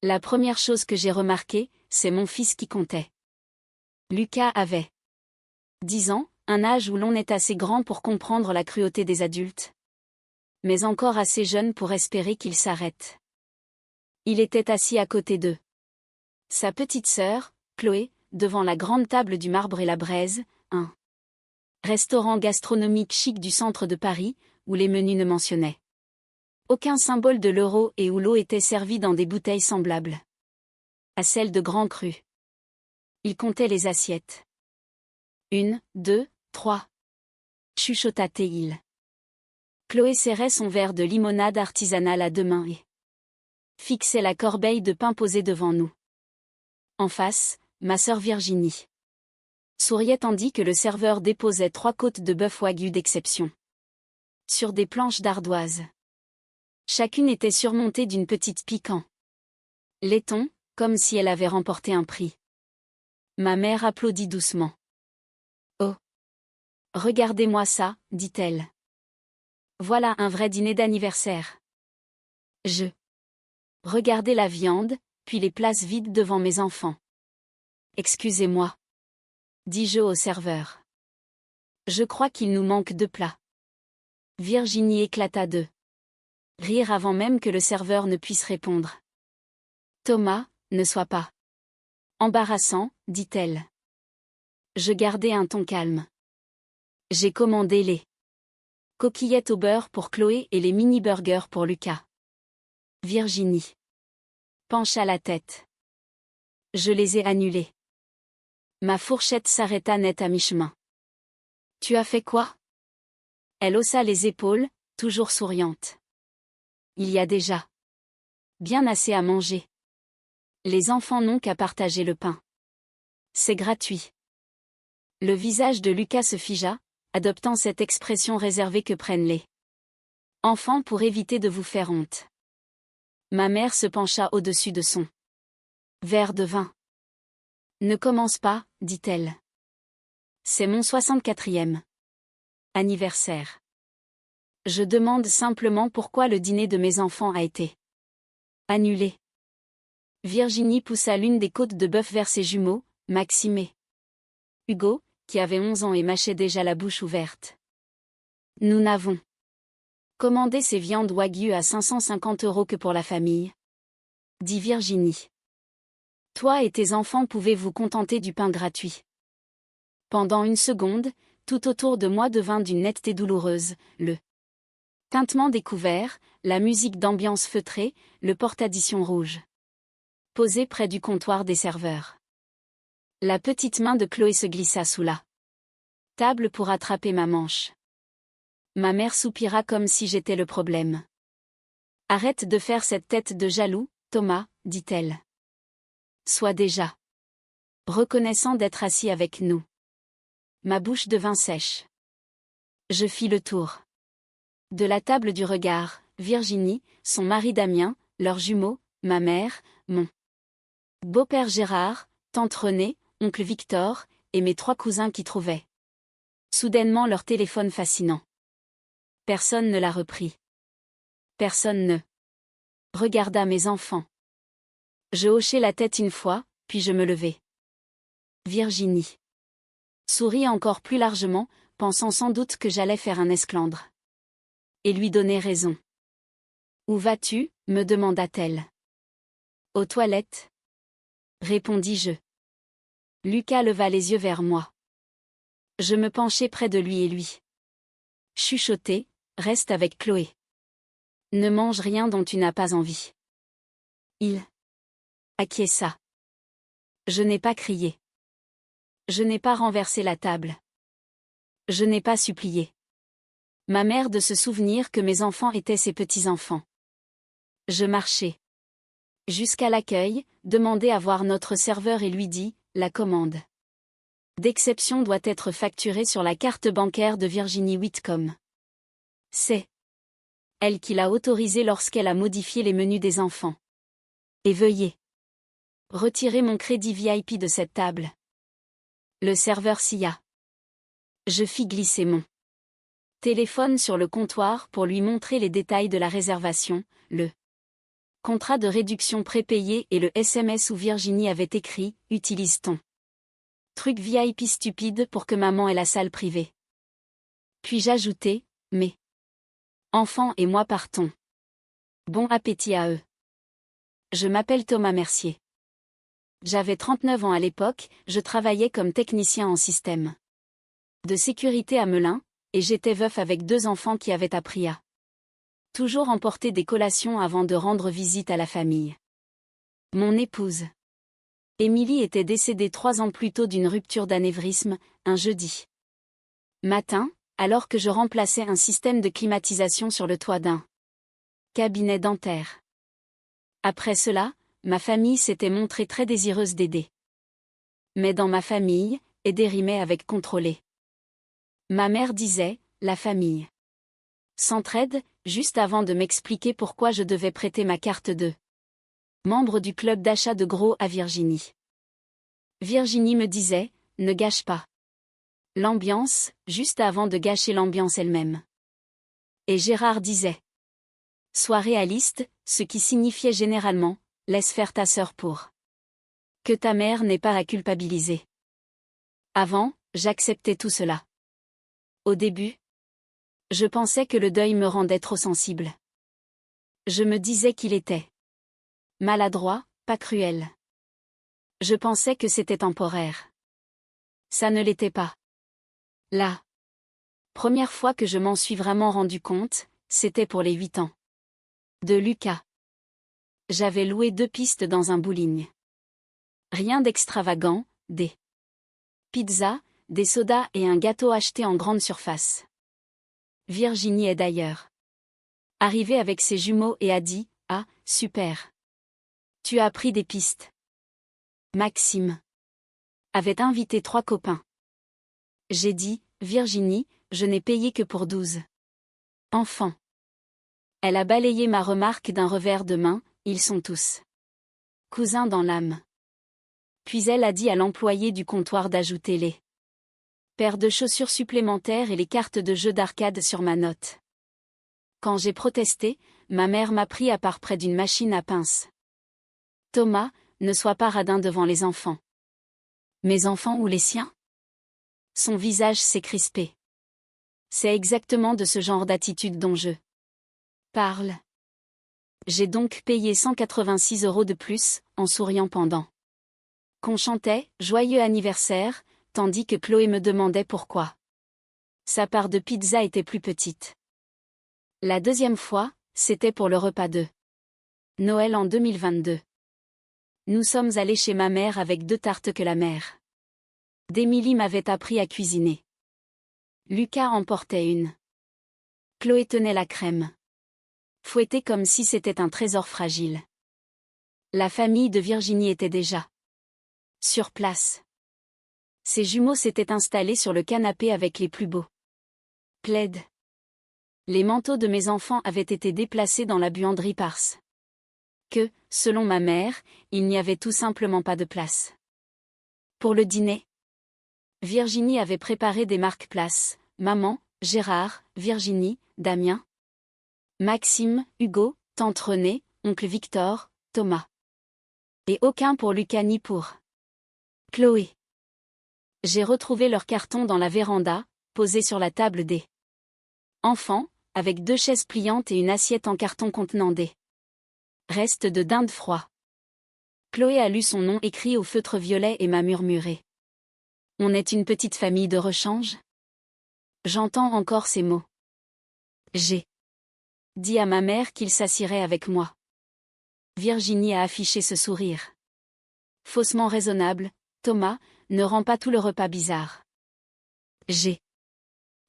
La première chose que j'ai remarquée, c'est mon fils qui comptait. Lucas avait 10 ans, un âge où l'on est assez grand pour comprendre la cruauté des adultes, mais encore assez jeune pour espérer qu'il s'arrête. Il était assis à côté d'eux. Sa petite sœur, Chloé, devant la grande table du Marbre et la Braise, un restaurant gastronomique chic du centre de Paris, où les menus ne mentionnaient aucun symbole de l'euro et où l'eau était servie dans des bouteilles semblables à celles de Grand Cru. Il comptait les assiettes. 1, 2, 3. Chuchota Théil. Chloé serrait son verre de limonade artisanale à deux mains et fixait la corbeille de pain posée devant nous. En face, ma sœur Virginie souriait tandis que le serveur déposait 3 côtes de bœuf wagyu d'exception sur des planches d'ardoise. Chacune était surmontée d'une petite piquant laiton, comme si elle avait remporté un prix. Ma mère applaudit doucement. Oh! Regardez-moi ça, dit-elle. Voilà un vrai dîner d'anniversaire. Je regardais la viande, puis les places vides devant mes enfants. Excusez-moi, dis-je au serveur. Je crois qu'il nous manque 2 plats. Virginie éclata de rire avant même que le serveur ne puisse répondre. Thomas, ne sois pas embarrassant, dit-elle. Je gardai un ton calme. J'ai commandé les coquillettes au beurre pour Chloé et les mini-burgers pour Lucas. Virginie pencha la tête. Je les ai annulés. Ma fourchette s'arrêta net à mi-chemin. Tu as fait quoi? Elle haussa les épaules, toujours souriante. Il y a déjà bien assez à manger. Les enfants n'ont qu'à partager le pain. C'est gratuit. Le visage de Lucas se figea, adoptant cette expression réservée que prennent les enfants pour éviter de vous faire honte. Ma mère se pencha au-dessus de son verre de vin. Ne commence pas, dit-elle. C'est mon 64e anniversaire. Je demande simplement pourquoi le dîner de mes enfants a été annulé. Virginie poussa l'une des côtes de bœuf vers ses jumeaux, Maxime et Hugo, qui avaient 11 ans et mâchaient déjà la bouche ouverte. Nous n'avons commandé ces viandes wagyu à 550 € que pour la famille, dit Virginie. Toi et tes enfants pouvez vous contenter du pain gratuit. Pendant une seconde, tout autour de moi devint d'une netteté douloureuse, le tintement des couverts, la musique d'ambiance feutrée, le porte-addition rouge posé près du comptoir des serveurs. La petite main de Chloé se glissa sous la table pour attraper ma manche. Ma mère soupira comme si j'étais le problème. Arrête de faire cette tête de jaloux, Thomas, dit-elle. Sois déjà reconnaissant d'être assis avec nous. Ma bouche devint sèche. Je fis le tour de la table du regard, Virginie, son mari Damien, leurs jumeaux, ma mère, mon beau-père Gérard, tante Renée, oncle Victor, et mes 3 cousins qui trouvaient soudainement leur téléphone fascinant. Personne ne la reprit. Personne ne regarda mes enfants. Je hochai la tête une fois, puis je me levai. Virginie sourit encore plus largement, pensant sans doute que j'allais faire un esclandre. Et lui donner raison. Où vas-tu, me demanda-t-elle. Aux toilettes, répondis-je. Lucas leva les yeux vers moi. Je me penchai près de lui et lui chuchotai, reste avec Chloé. Ne mange rien dont tu n'as pas envie. Il acquiesça. Je n'ai pas crié. Je n'ai pas renversé la table. Je n'ai pas supplié ma mère de se souvenir que mes enfants étaient ses petits-enfants. Je marchai jusqu'à l'accueil, demandai à voir notre serveur et lui dis, la commande d'exception doit être facturée sur la carte bancaire de Virginie Whitcomb. C'est elle qui l'a autorisée lorsqu'elle a modifié les menus des enfants. Et veuillez retirer mon crédit VIP de cette table. Le serveur sia. Je fis glisser mon téléphone sur le comptoir pour lui montrer les détails de la réservation, le Contrat de réduction prépayé et le SMS où Virginie avait écrit « Utilise-t-on truc VIP stupide pour que maman ait la salle privée ». Puis j'ajoutais « Mais enfants et moi partons. Bon appétit à eux. Je m'appelle Thomas Mercier. J'avais 39 ans à l'époque, je travaillais comme technicien en système de sécurité à Melun, et j'étais veuf avec 2 enfants qui avaient appris à toujours emporter des collations avant de rendre visite à la famille. Mon épouse Émilie était décédée 3 ans plus tôt d'une rupture d'anévrisme, un jeudi matin, alors que je remplaçais un système de climatisation sur le toit d'un cabinet dentaire. Après cela, ma famille s'était montrée très désireuse d'aider. Mais dans ma famille, aider rimait avec contrôler. Ma mère disait, la famille s'entraide, juste avant de m'expliquer pourquoi je devais prêter ma carte de membre du club d'achat de gros à Virginie. Virginie me disait, ne gâche pas l'ambiance, juste avant de gâcher l'ambiance elle-même. Et Gérard disait, sois réaliste, ce qui signifiait généralement, laisse faire ta sœur pour que ta mère n'ait pas à culpabiliser. Avant, j'acceptais tout cela. Au début, je pensais que le deuil me rendait trop sensible. Je me disais qu'il était maladroit, pas cruel. Je pensais que c'était temporaire. Ça ne l'était pas. La première fois que je m'en suis vraiment rendu compte, c'était pour les 8 ans de Lucas. J'avais loué 2 pistes dans un bowling. Rien d'extravagant, des pizzas, des sodas et un gâteau acheté en grande surface. Virginie est d'ailleurs arrivée avec ses jumeaux et a dit « Ah, super. Tu as pris des pistes. » Maxime avait invité 3 copains. J'ai dit « Virginie, je n'ai payé que pour 12 enfants. » Elle a balayé ma remarque d'un revers de main, ils sont tous cousins dans l'âme. Puis elle a dit à l'employé du comptoir d'ajouter les paires de chaussures supplémentaires et les cartes de jeux d'arcade sur ma note. Quand j'ai protesté, ma mère m'a pris à part près d'une machine à pince. Thomas, ne sois pas radin devant les enfants. Mes enfants ou les siens? Son visage s'est crispé. C'est exactement de ce genre d'attitude dont je parle. J'ai donc payé 186 € de plus, en souriant pendant qu'on chantait « Joyeux anniversaire », tandis que Chloé me demandait pourquoi sa part de pizza était plus petite. La deuxième fois, c'était pour le repas de Noël en 2022. Nous sommes allés chez ma mère avec 2 tartes que la mère d'Émilie m'avait appris à cuisiner. Lucas en portait une. Chloé tenait la crème, fouettée comme si c'était un trésor fragile. La famille de Virginie était déjà sur place. Ses jumeaux s'étaient installés sur le canapé avec les plus beaux plaids. Les manteaux de mes enfants avaient été déplacés dans la buanderie parce que, selon ma mère, il n'y avait tout simplement pas de place. Pour le dîner, Virginie avait préparé des marque-places, maman, Gérard, Virginie, Damien, Maxime, Hugo, tante Renée, oncle Victor, Thomas. Et aucun pour Lucas ni pour Chloé. J'ai retrouvé leur carton dans la véranda, posé sur la table des enfants, avec 2 chaises pliantes et une assiette en carton contenant des restes de dinde froid. Chloé a lu son nom écrit au feutre violet et m'a murmuré. On est une petite famille de rechange? J'entends encore ces mots. J'ai dit à ma mère qu'il s'assierait avec moi. Virginie a affiché ce sourire faussement raisonnable. Thomas, ne rend pas tout le repas bizarre. J'ai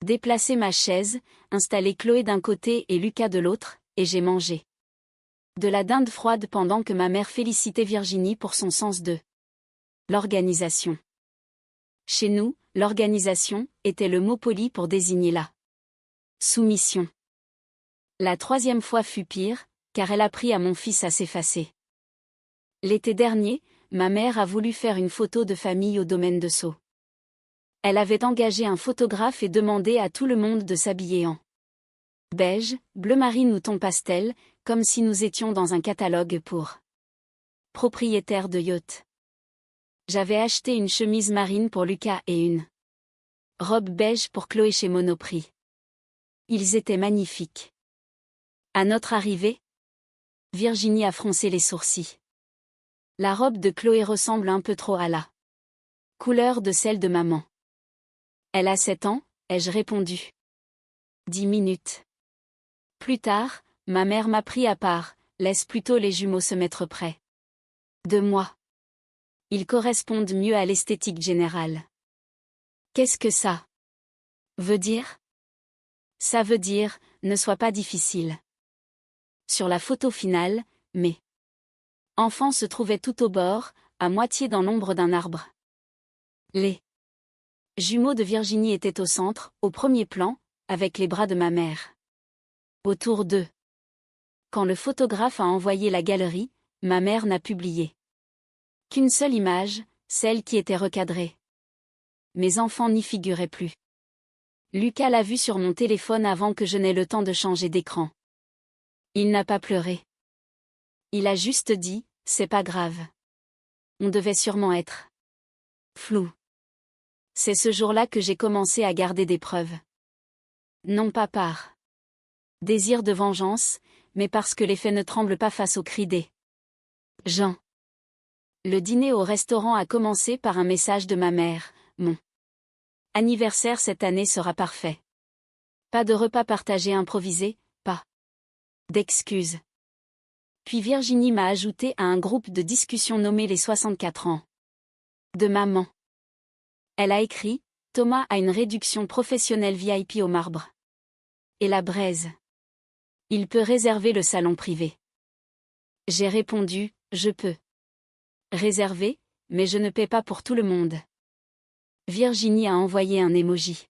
déplacé ma chaise, installé Chloé d'un côté et Lucas de l'autre, et j'ai mangé de la dinde froide pendant que ma mère félicitait Virginie pour son sens de l'organisation. Chez nous, l'organisation était le mot poli pour désigner la soumission. La 3e fois fut pire, car elle a appris à mon fils à s'effacer. L'été dernier, ma mère a voulu faire une photo de famille au domaine de Sceaux. Elle avait engagé un photographe et demandé à tout le monde de s'habiller en beige, bleu marine ou ton pastel, Comme si nous étions dans un catalogue pour propriétaires de yacht. J'avais acheté une chemise marine pour Lucas et une robe beige pour Chloé chez Monoprix. Ils étaient magnifiques. À notre arrivée, Virginie a froncé les sourcils. La robe de Chloé ressemble un peu trop à la couleur de celle de maman. Elle a 7 ans, ai-je répondu. 10 minutes. Plus tard, ma mère m'a pris à part, laisse plutôt les jumeaux se mettre près de moi. Ils correspondent mieux à l'esthétique générale. Qu'est-ce que ça veut dire? Ça veut dire, ne sois pas difficile. Sur la photo finale, mes enfants se trouvaient tout au bord, à moitié dans l'ombre d'un arbre. Les jumeaux de Virginie étaient au centre, au premier plan, avec les bras de ma mère autour d'eux. Quand le photographe a envoyé la galerie, ma mère n'a publié qu'une seule image, celle qui était recadrée. Mes enfants n'y figuraient plus. Lucas l'a vu sur mon téléphone avant que je n'aie le temps de changer d'écran. Il n'a pas pleuré. Il a juste dit, c'est pas grave. On devait sûrement être flou. C'est ce jour-là que j'ai commencé à garder des preuves. Non pas par désir de vengeance, mais parce que les faits ne tremblent pas face aux cris des gens. Le dîner au restaurant a commencé par un message de ma mère. Mon anniversaire cette année sera parfait. Pas de repas partagé improvisé, pas d'excuses. Puis Virginie m'a ajouté à un groupe de discussion nommé les 64 ans de maman. Elle a écrit, Thomas a une réduction professionnelle VIP au marbre et la braise. Il peut réserver le salon privé. J'ai répondu, je peux réserver, mais je ne paie pas pour tout le monde. Virginie a envoyé un emoji.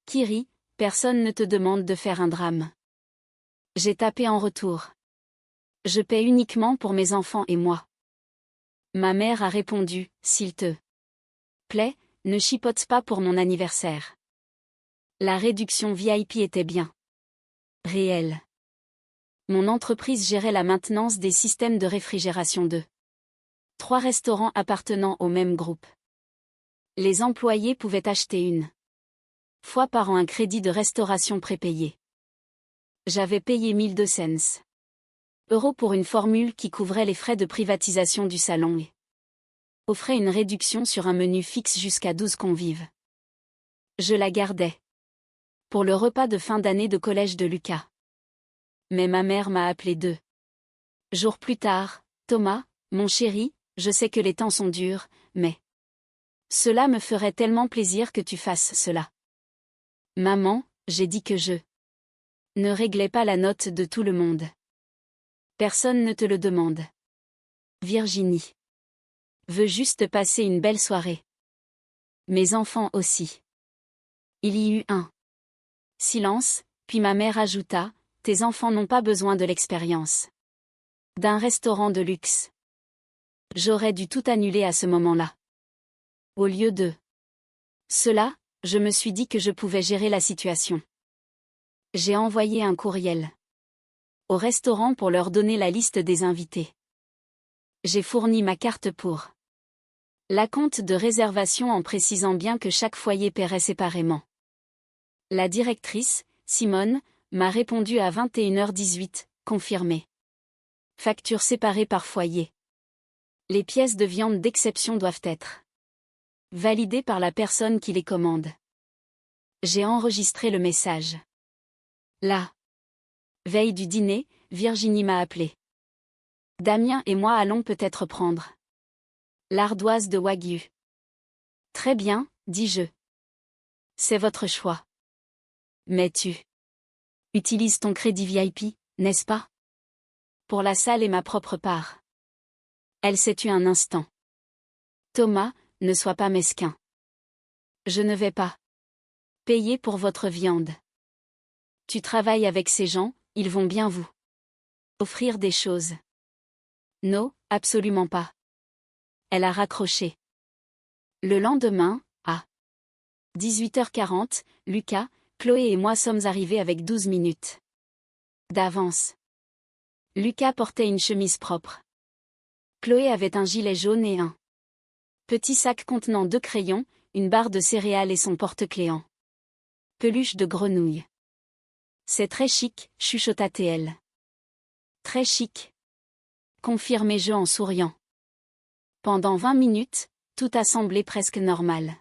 Kiri, personne ne te demande de faire un drame. J'ai tapé en retour. Je paie uniquement pour mes enfants et moi. Ma mère a répondu, s'il te plaît, ne chipote pas pour mon anniversaire. La réduction VIP était bien réelle. Mon entreprise gérait la maintenance des systèmes de réfrigération de 3 restaurants appartenant au même groupe. Les employés pouvaient acheter une fois par an un crédit de restauration prépayé. J'avais payé 1200 € pour une formule qui couvrait les frais de privatisation du salon et offrait une réduction sur un menu fixe jusqu'à 12 convives. Je la gardais pour le repas de fin d'année de collège de Lucas. Mais ma mère m'a appelé 2 jours plus tard. Thomas, mon chéri, je sais que les temps sont durs, mais cela me ferait tellement plaisir que tu fasses cela. Maman, j'ai dit que je ne réglais pas la note de tout le monde. Personne ne te le demande. Virginie veut juste passer une belle soirée. Mes enfants aussi. Il y eut un silence, puis ma mère ajouta, tes enfants n'ont pas besoin de l'expérience d'un restaurant de luxe. J'aurais dû tout annuler à ce moment-là. Au lieu de cela, je me suis dit que je pouvais gérer la situation. J'ai envoyé un courriel au restaurant pour leur donner la liste des invités. J'ai fourni ma carte pour l'acompte de réservation en précisant bien que chaque foyer paierait séparément. La directrice, Simone, m'a répondu à 21h18, confirmé. Facture séparée par foyer. Les pièces de viande d'exception doivent être validées par la personne qui les commande. J'ai enregistré le message. La veille du dîner, Virginie m'a appelé. Damien et moi allons peut-être prendre l'ardoise de Wagyu. Très bien, dis-je. C'est votre choix. Mais tu utilises ton crédit VIP, n'est-ce pas? Pour la salle et ma propre part. Elle s'est tue un instant. Thomas, ne sois pas mesquin. Je ne vais pas payer pour votre viande. Tu travailles avec ces gens, ils vont bien vous offrir des choses. Non, absolument pas. Elle a raccroché. Le lendemain, à 18h40, Lucas, Chloé et moi sommes arrivés avec 12 minutes d'avance. Lucas portait une chemise propre. Chloé avait un gilet jaune et un petit sac contenant 2 crayons, une barre de céréales et son porte-clés en peluche de grenouille. C'est très chic, chuchota TL. Très chic, confirmai-je en souriant. Pendant 20 minutes, tout a semblé presque normal.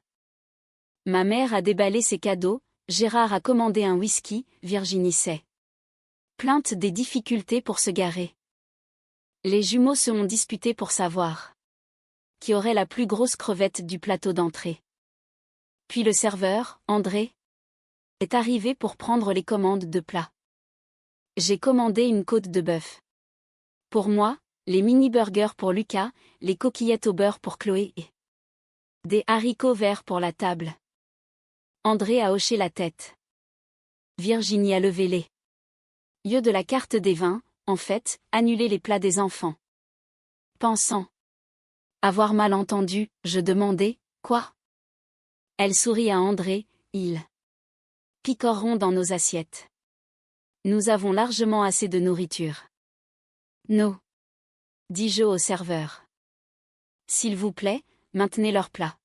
Ma mère a déballé ses cadeaux, Gérard a commandé un whisky, Virginie s'est plainte des difficultés pour se garer. Les jumeaux se ont disputés pour savoir qui aurait la plus grosse crevette du plateau d'entrée. Puis le serveur, André, est arrivé pour prendre les commandes de plats. J'ai commandé une côte de bœuf. Pour moi, les mini-burgers pour Lucas, les coquillettes au beurre pour Chloé et des haricots verts pour la table. André a hoché la tête. Virginie a levé les yeux de la carte des vins, en fait, annuler les plats des enfants. Pensant avoir mal entendu, je demandai, quoi? Elle sourit à André, ils picoreront dans nos assiettes. Nous avons largement assez de nourriture. No. Dis-je au serveur. S'il vous plaît, maintenez leur plat.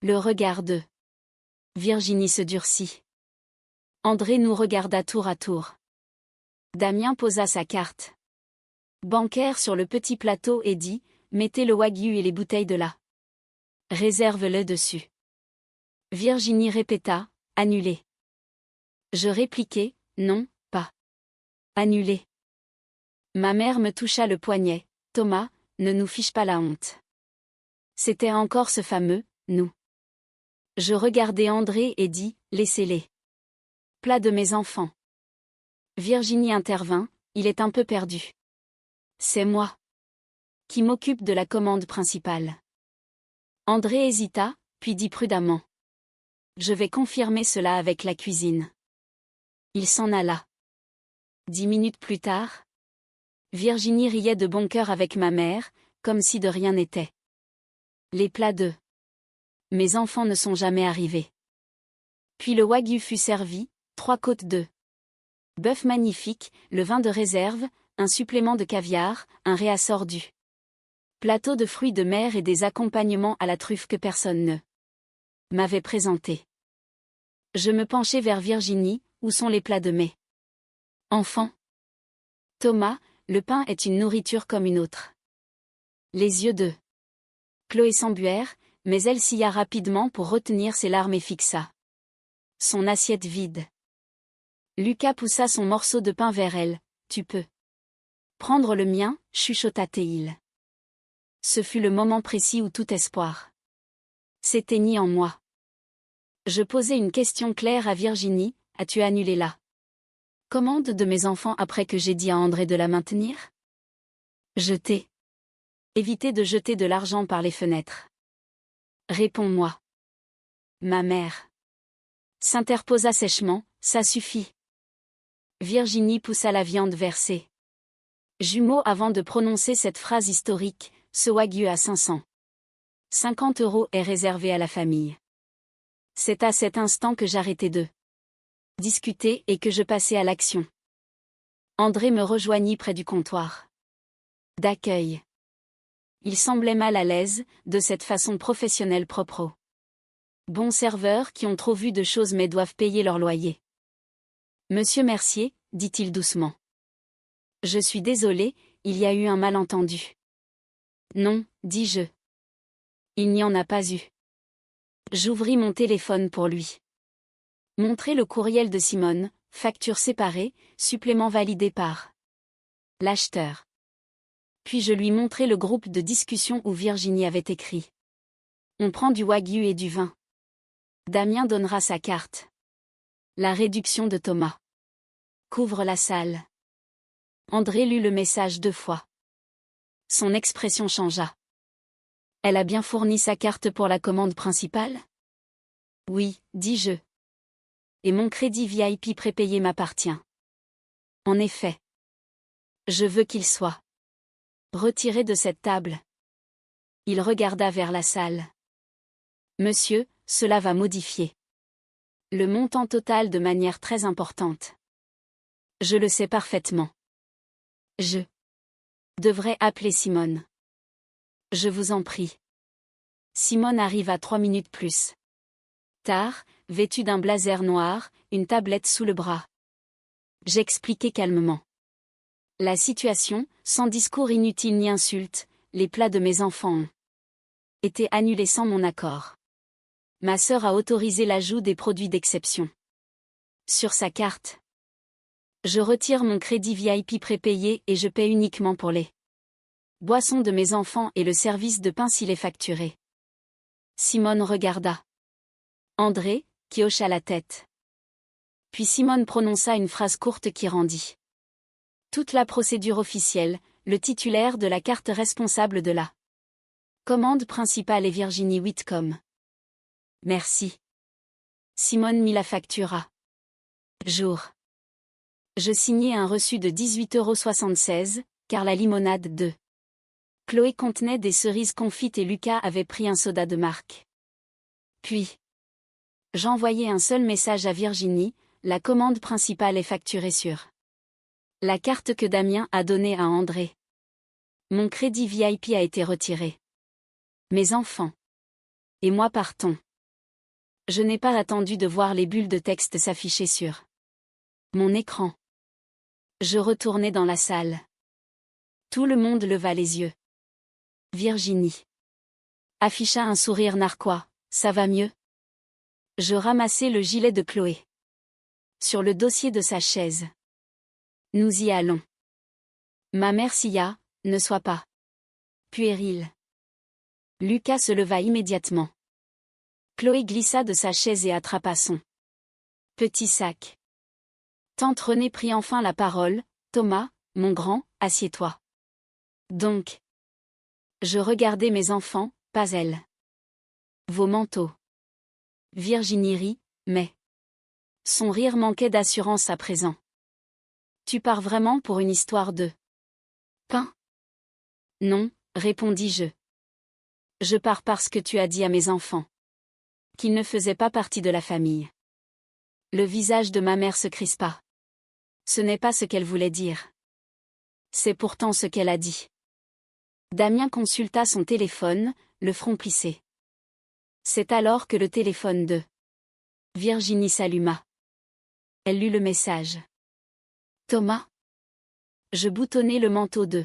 Le regard de Virginie se durcit. André nous regarda tour à tour. Damien posa sa carte bancaire sur le petit plateau et dit, mettez le wagyu et les bouteilles de la réserve-le dessus. Virginie répéta, annulé. Je répliquai, non, pas annulé. Ma mère me toucha le poignet, Thomas, ne nous fiche pas la honte. C'était encore ce fameux, nous. Je regardai André et dis, laissez-les. Plat de mes enfants. Virginie intervint, il est un peu perdu. C'est moi qui m'occupe de la commande principale. André hésita, puis dit prudemment. Je vais confirmer cela avec la cuisine. Il s'en alla. 10 minutes plus tard, Virginie riait de bon cœur avec ma mère, comme si de rien n'était. Les plats de mes enfants ne sont jamais arrivés. Puis le wagyu fut servi, 3 côtes de bœuf magnifique, le vin de réserve, un supplément de caviar, un réassort du plateau de fruits de mer et des accompagnements à la truffe que personne ne m'avait présentés. Je me penchai vers Virginie, où sont les plats de mes enfants? Thomas, le pain est une nourriture comme une autre. Les yeux de Chloé s'embuèrent, mais elle sia rapidement pour retenir ses larmes et fixa son assiette vide. Lucas poussa son morceau de pain vers elle. Tu peux prendre le mien, chuchota Théil. Ce fut le moment précis où tout espoir s'éteignit en moi. Je posai une question claire à Virginie, as-tu annulé la commande de mes enfants après que j'ai dit à André de la maintenir? Je t'ai évité de jeter de l'argent par les fenêtres. Réponds-moi. Ma mère s'interposa sèchement, ça suffit. Virginie poussa la viande vers ses jumeaux avant de prononcer cette phrase historique, ce wagyu à 550 € est réservé à la famille. C'est à cet instant que j'arrêtai de discuter et que je passai à l'action. André me rejoignit près du comptoir d'accueil. Il semblait mal à l'aise, de cette façon professionnelle propre aux bons serveurs qui ont trop vu de choses mais doivent payer leur loyer. Monsieur Mercier, dit-il doucement. Je suis désolé, il y a eu un malentendu. Non, dis-je. Il n'y en a pas eu. J'ouvris mon téléphone pour lui montrer le courriel de Simone, facture séparée, supplément validé par l'acheteur. Puis je lui montrai le groupe de discussion où Virginie avait écrit. On prend du wagyu et du vin. Damien donnera sa carte. La réduction de Thomas couvre la salle. André lut le message 2 fois. Son expression changea. Elle a bien fourni sa carte pour la commande principale? Oui, dis-je. Et mon crédit VIP prépayé m'appartient. En effet. Je veux qu'il soit retiré de cette table. Il regarda vers la salle. Monsieur, cela va modifier le montant total de manière très importante. Je le sais parfaitement. Je devrais appeler Simone. Je vous en prie. Simone arrive à 3 minutes plus tard, vêtue d'un blazer noir, une tablette sous le bras. J'expliquai calmement la situation, sans discours inutile ni insulte. Les plats de mes enfants ont été annulés sans mon accord. Ma sœur a autorisé l'ajout des produits d'exception sur sa carte. Je retire mon crédit VIP prépayé et je paie uniquement pour les boissons de mes enfants et le service de pain s'il est facturé. Simone regarda André, qui hocha la tête. Puis Simone prononça une phrase courte qui rendit toute la procédure officielle. Le titulaire de la carte responsable de la commande principale est Virginie Whitcomb. Merci. Simone mit la facture à jour. Je signai un reçu de 18,76 €, car la limonade de Chloé contenait des cerises confites et Lucas avait pris un soda de marque. Puis, j'envoyai un seul message à Virginie: la commande principale est facturée sur la carte que Damien a donnée à André. Mon crédit VIP a été retiré. Mes enfants et moi partons. Je n'ai pas attendu de voir les bulles de texte s'afficher sur mon écran. Je retournai dans la salle. Tout le monde leva les yeux. Virginie afficha un sourire narquois. Ça va mieux? Je ramassai le gilet de Chloé sur le dossier de sa chaise. Nous y allons. Ma mère sia, ne sois pas puéril. Lucas se leva immédiatement. Chloé glissa de sa chaise et attrapa son petit sac. Tante Renée prit enfin la parole. Thomas, mon grand, assieds-toi. Donc. Je regardai mes enfants, pas elle. Vos manteaux. Virginie rit, mais son rire manquait d'assurance à présent. Tu pars vraiment pour une histoire de pain? Non, répondis-je. Je pars parce que tu as dit à mes enfants qu'ils ne faisaient pas partie de la famille. Le visage de ma mère se crispa. Ce n'est pas ce qu'elle voulait dire. C'est pourtant ce qu'elle a dit. Damien consulta son téléphone, le front plissé. C'est alors que le téléphone de Virginie s'alluma. Elle lut le message. Thomas. Je boutonnai le manteau de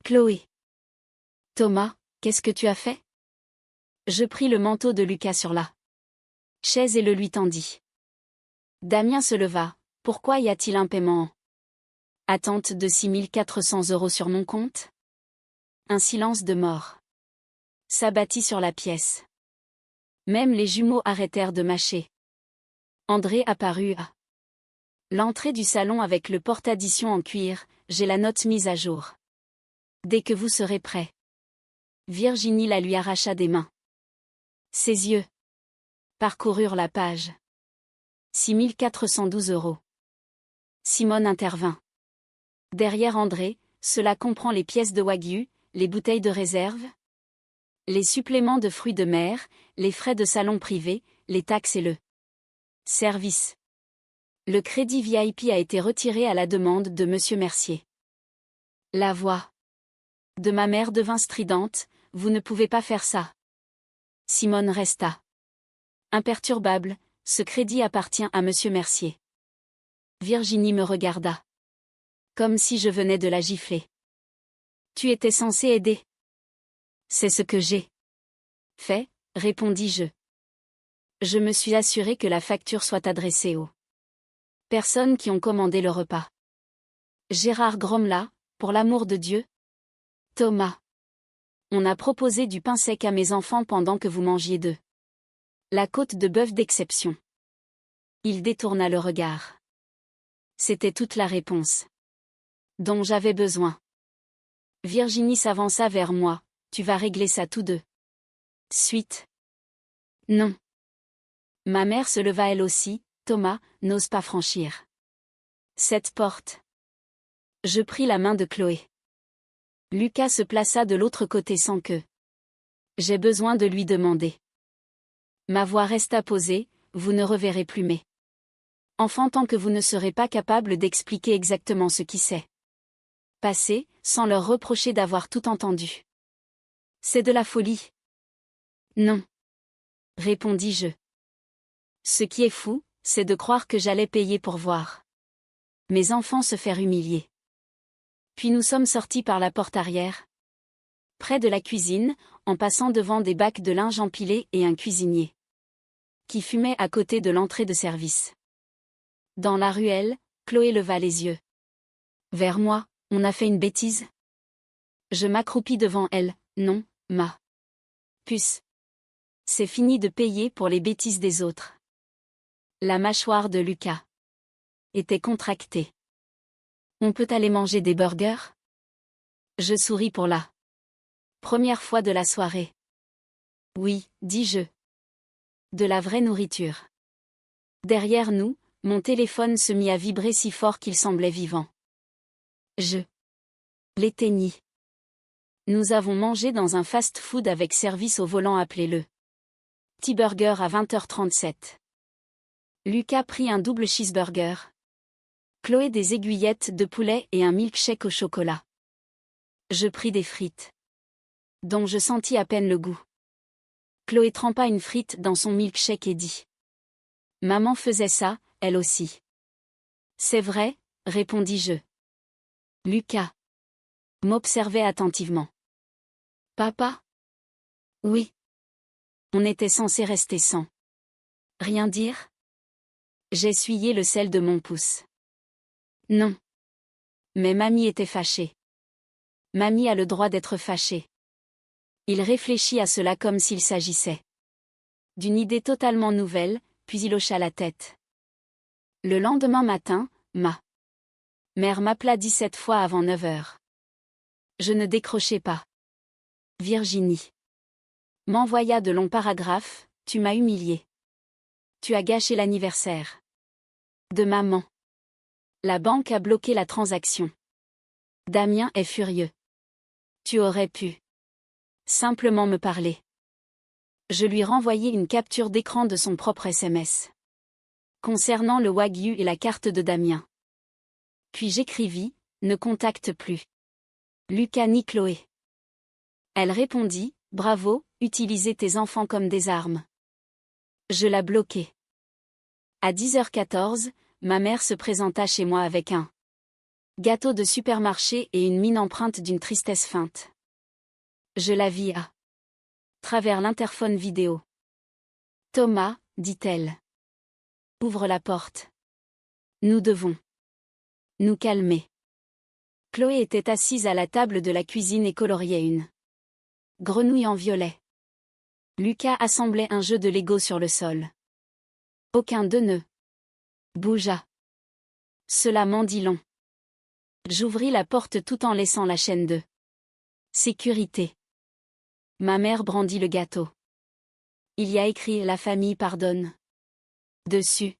Chloé. Thomas, qu'est-ce que tu as fait? Je pris le manteau de Lucas sur la chaise et le lui tendis. Damien se leva. Pourquoi y a-t-il un paiement en attente de 6 400 € sur mon compte? Un silence de mort s'abattit sur la pièce. Même les jumeaux arrêtèrent de mâcher. André apparut à l'entrée du salon avec le porte-addition en cuir. J'ai la note mise à jour. Dès que vous serez prêt. Virginie la lui arracha des mains. Ses yeux parcoururent la page. 6 412 €. Simone intervint. Derrière André, cela comprend les pièces de wagyu, les bouteilles de réserve, les suppléments de fruits de mer, les frais de salon privé, les taxes et le service. Le crédit VIP a été retiré à la demande de Monsieur Mercier. La voix de ma mère devint stridente. Vous ne pouvez pas faire ça. Simone resta imperturbable. Ce crédit appartient à Monsieur Mercier. Virginie me regarda. Comme si je venais de la gifler. Tu étais censé aider. C'est ce que j'ai fait, répondis-je. Je me suis assuré que la facture soit adressée aux personnes qui ont commandé le repas. Gérard grommela, pour l'amour de Dieu. Thomas. On a proposé du pain sec à mes enfants pendant que vous mangiez de la côte de bœuf d'exception. Il détourna le regard. C'était toute la réponse dont j'avais besoin. Virginie s'avança vers moi. Tu vas régler ça tout de suite. Non. Ma mère se leva elle aussi. Thomas, n'ose pas franchir cette porte. Je pris la main de Chloé. Lucas se plaça de l'autre côté sans que j'ai besoin de lui demander. Ma voix resta posée. Vous ne reverrez plus mes enfants tant que vous ne serez pas capable d'expliquer exactement ce qui s'est Passer, sans leur reprocher d'avoir tout entendu. C'est de la folie. Non. Répondis-je. Ce qui est fou, c'est de croire que j'allais payer pour voir mes enfants se faire humilier. Puis nous sommes sortis par la porte arrière, près de la cuisine, en passant devant des bacs de linge empilés et un cuisinier qui fumait à côté de l'entrée de service. Dans la ruelle, Chloé leva les yeux vers moi. On a fait une bêtise? Je m'accroupis devant elle. Non, ma puce. C'est fini de payer pour les bêtises des autres. La mâchoire de Lucas était contractée. On peut aller manger des burgers? Je souris pour la première fois de la soirée. Oui, dis-je. De la vraie nourriture. Derrière nous, mon téléphone se mit à vibrer si fort qu'il semblait vivant. Je l'éteignis. Nous avons mangé dans un fast-food avec service au volant appelé le Petit Burger à 20h37. Lucas prit un double cheeseburger. Chloé des aiguillettes de poulet et un milkshake au chocolat. Je pris des frites, dont je sentis à peine le goût. Chloé trempa une frite dans son milkshake et dit: Maman faisait ça, elle aussi. C'est vrai, répondis-je. Lucas m'observait attentivement. Papa? Oui. On était censé rester sans rien dire? J'essuyai le sel de mon pouce. Non. Mais mamie était fâchée. Mamie a le droit d'être fâchée. Il réfléchit à cela comme s'il s'agissait d'une idée totalement nouvelle, puis il hocha la tête. Le lendemain matin, ma mère m'appela 17 fois avant 9h. Je ne décrochai pas. Virginie m'envoya de longs paragraphes. Tu m'as humilié. Tu as gâché l'anniversaire de maman. La banque a bloqué la transaction. Damien est furieux. Tu aurais pu simplement me parler. Je lui renvoyai une capture d'écran de son propre SMS concernant le Wagyu et la carte de Damien. Puis j'écrivis: ne contacte plus Lucas ni Chloé. Elle répondit: bravo, utilisez tes enfants comme des armes. Je la bloquai. À 10h14, ma mère se présenta chez moi avec un gâteau de supermarché et une mine empreinte d'une tristesse feinte. Je la vis à travers l'interphone vidéo. Thomas, dit-elle. Ouvre la porte. Nous devons nous calmer. Chloé était assise à la table de la cuisine et coloriait une grenouille en violet. Lucas assemblait un jeu de Lego sur le sol. Aucun d'eux ne bougea. Cela m'en dit long. J'ouvris la porte tout en laissant la chaîne de sécurité. Ma mère brandit le gâteau. Il y a écrit « La famille pardonne » dessus.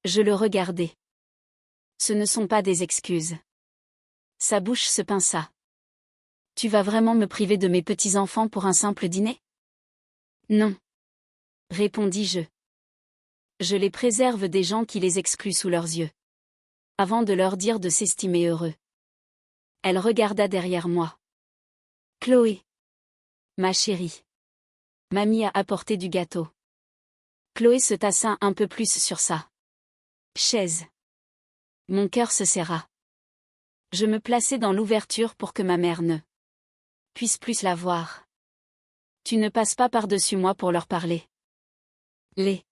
Je le regardai. Ce ne sont pas des excuses. Sa bouche se pinça. Tu vas vraiment me priver de mes petits-enfants pour un simple dîner? Non. Répondis-je. Je les préserve des gens qui les excluent sous leurs yeux. Avant de leur dire de s'estimer heureux. Elle regarda derrière moi. Chloé. Ma chérie. Mamie a apporté du gâteau. Chloé se tassa un peu plus sur sa chaise. Mon cœur se serra. Je me plaçai dans l'ouverture pour que ma mère ne puisse plus la voir. Tu ne passes pas par-dessus moi pour leur parler. Les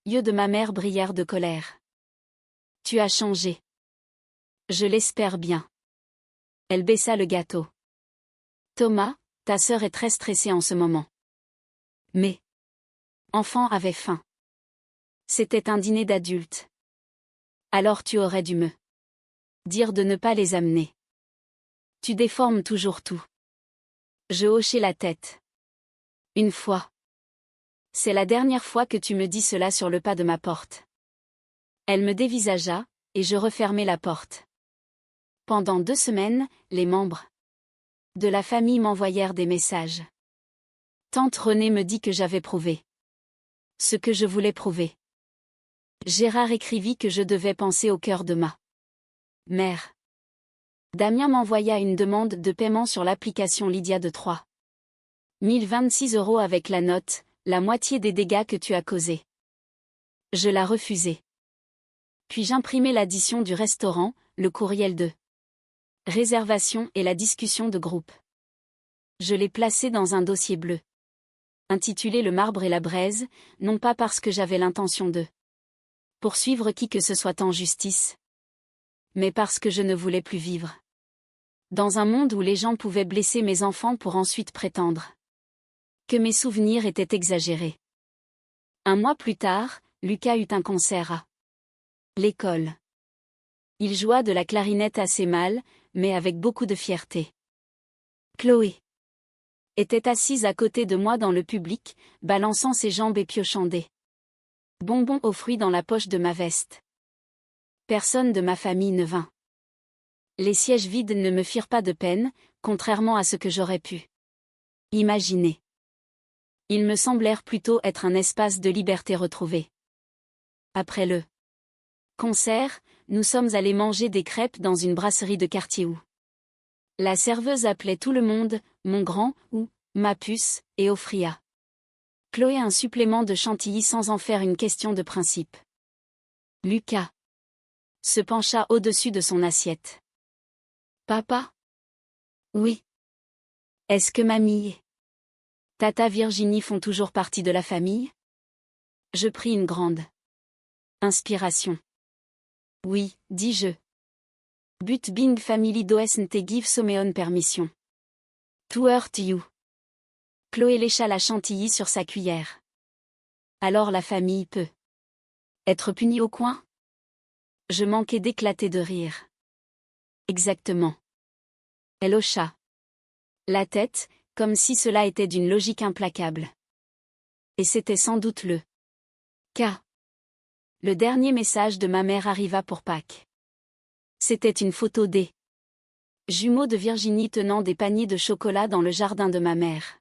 yeux de ma mère brillèrent de colère. Tu as changé. Je l'espère bien. Elle baissa le gâteau. Thomas, ta sœur est très stressée en ce moment. Mes enfants avaient faim. C'était un dîner d'adultes. Alors tu aurais dû me dire de ne pas les amener. Tu déformes toujours tout. Je hochai la tête. Une fois. C'est la dernière fois que tu me dis cela sur le pas de ma porte. Elle me dévisagea, et je refermai la porte. Pendant 2 semaines, les membres de la famille m'envoyèrent des messages. Tante Renée me dit que j'avais prouvé ce que je voulais prouver. Gérard écrivit que je devais penser au cœur de ma mère. Damien m'envoya une demande de paiement sur l'application Lydia de 3 026 € avec la note, la moitié des dégâts que tu as causés. Je la refusai. Puis j'imprimai l'addition du restaurant, le courriel de réservation et la discussion de groupe. Je l'ai placé dans un dossier bleu, intitulé Le marbre et la braise, non pas parce que j'avais l'intention de poursuivre qui que ce soit en justice, mais parce que je ne voulais plus vivre dans un monde où les gens pouvaient blesser mes enfants pour ensuite prétendre que mes souvenirs étaient exagérés. Un mois plus tard, Lucas eut un concert à l'école. Il joua de la clarinette assez mal, mais avec beaucoup de fierté. Chloé était assise à côté de moi dans le public, balançant ses jambes et piochant des bonbons aux fruits dans la poche de ma veste. Personne de ma famille ne vint. Les sièges vides ne me firent pas de peine, contrairement à ce que j'aurais pu imaginer. Ils me semblèrent plutôt être un espace de liberté retrouvée. Après le concert, nous sommes allés manger des crêpes dans une brasserie de quartier où la serveuse appelait tout le monde « mon grand » ou « ma puce » et offrit à Chloé un supplément de chantilly sans en faire une question de principe. Lucas se pencha au-dessus de son assiette. « Papa ? Oui. Est-ce que mamie et Tata Virginie font toujours partie de la famille ? » Je pris une grande inspiration. « Oui, dis-je. But being family doesn't give someone permission to hurt you. » Chloé lécha la chantilly sur sa cuillère. « Alors la famille peut être punie au coin ? » Je manquais d'éclater de rire. « Exactement. » Elle hocha la tête, comme si cela était d'une logique implacable. Et c'était sans doute le cas. Le dernier message de ma mère arriva pour Pâques. C'était une photo des jumeaux de Virginie tenant des paniers de chocolat dans le jardin de ma mère.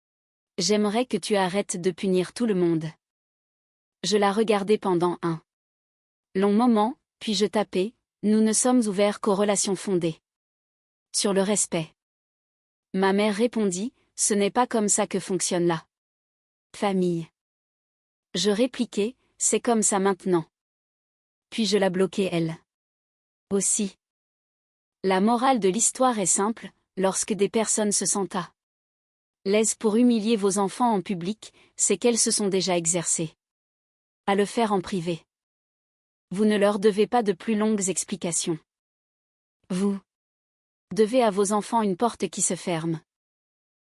« J'aimerais que tu arrêtes de punir tout le monde. » Je la regardai pendant un long moment, puis je tapai « Nous ne sommes ouverts qu'aux relations fondées sur le respect. » Ma mère répondit « Ce n'est pas comme ça que fonctionne la famille. » Je répliquai « C'est comme ça maintenant. » Puis je la bloquai elle aussi. La morale de l'histoire est simple, lorsque des personnes se sentent à l'aise pour humilier vos enfants en public, c'est qu'elles se sont déjà exercées à le faire en privé. Vous ne leur devez pas de plus longues explications. Vous devez à vos enfants une porte qui se ferme.